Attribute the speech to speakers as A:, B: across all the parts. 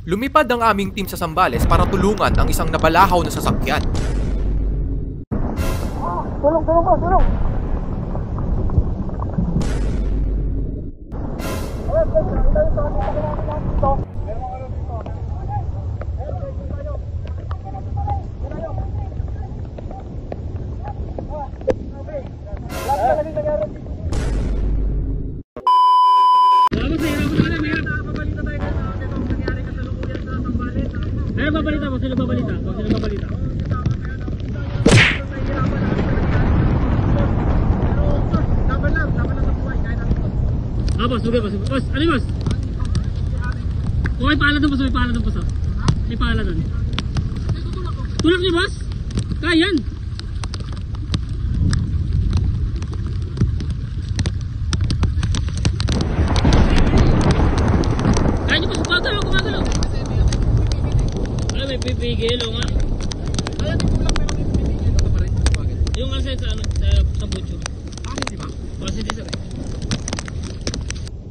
A: Lumipad ang aming team sa Zambales para tulungan ang isang nabalahaw na sasakyan.
B: Tulong po, tulong!
C: Babalita mo, sino babalita? Sino babalita? Laban lang sa buhay, kahit ano boss. Boss, okay boss. Boss, ano boss? May pala doon boss, may pala doon boss. May pala doon. Tulak niyo boss? Kaya yan. Kaya niyo boss, gumagalaw. May pipigil o nga. Kaya di ko lang meron yung pipigil ito pa rin. Yung nga sa butcho. Diba? Positive sir.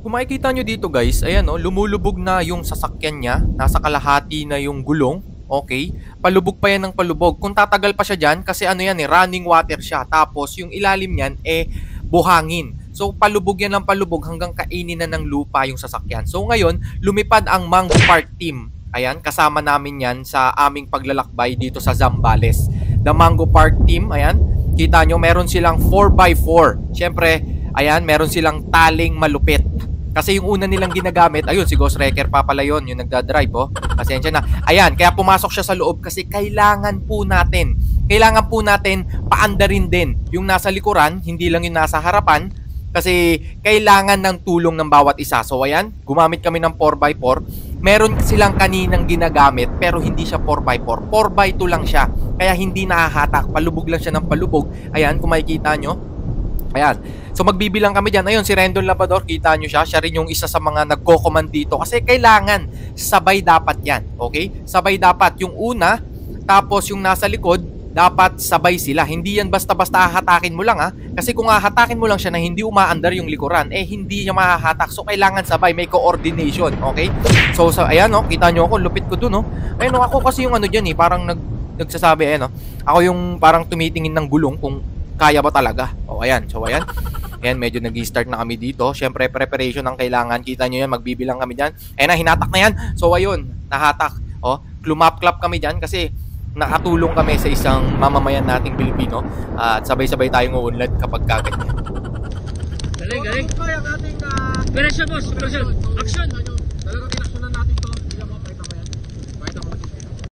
A: Kung makikita nyo dito guys, ayan o, lumulubog na yung sasakyan niya. Nasa kalahati na yung gulong. Okay? Palubog pa yan ng palubog. Kung tatagal pa siya dyan, kasi ano yan running water siya. Tapos yung ilalim niyan buhangin. So palubog yan ng palubog hanggang kainin na ng lupa yung sasakyan. So ngayon, lumipad ang Mango Park team. Ayan, kasama namin yan sa aming paglalakbay dito sa Zambales. The Mango Park team, ayan, kita nyo, meron silang 4x4. Siyempre, ayan, meron silang taling malupit. Kasi yung una nilang ginagamit, ayun, si Ghost Wrecker pa pala yun, yung nagdadrive, oh. Pasensya na. Ayan, kaya pumasok siya sa loob kasi kailangan po natin paandarin din yung nasa likuran, hindi lang yung nasa harapan. Kasi kailangan ng tulong ng bawat isa. So ayan, gumamit kami ng 4x4. Meron silang kaninang ginagamit pero hindi siya 4x4. 4x2 lang siya. Kaya hindi nahahatak. Palubog lang siya ng palubog. Ayan, kung makikita nyo. Ayan. So magbibilang kami dyan. Ayun, si Rendon Labrador, kita nyo siya. Siya rin yung isa sa mga nagko-command dito. Kasi kailangan sabay dapat yan. Okay? Sabay dapat yung una. Tapos yung nasa likod, dapat sabay sila. Hindi yan basta-basta hahatakin mo lang ha. Kasi kung hahatakin mo lang siya na hindi umaandar yung likuran, hindi niya mahahatak. So kailangan sabay, may coordination. Okay? So ayan no, kita nyo ako, lupit ko dun no. Ayun no, ako kasi yung ano dyan parang nagsasabi no. Ako yung parang tumitingin ng gulong kung kaya ba talaga. O ayan, so ayan. Ayan, medyo nag-start na kami dito. Siyempre, preparation ang kailangan. Kita nyo yan, magbibilang kami dyan. Ayan na, hinatak na yan. So ayun, nahatak. O, klumap-clap kami dyan kasi nakatulong kami sa isang mamamayan nating Pilipino at sabay-sabay tayong uunlad kapag kaganyan.
C: Galing. Galing siya boss, action! Talagang inaksyonan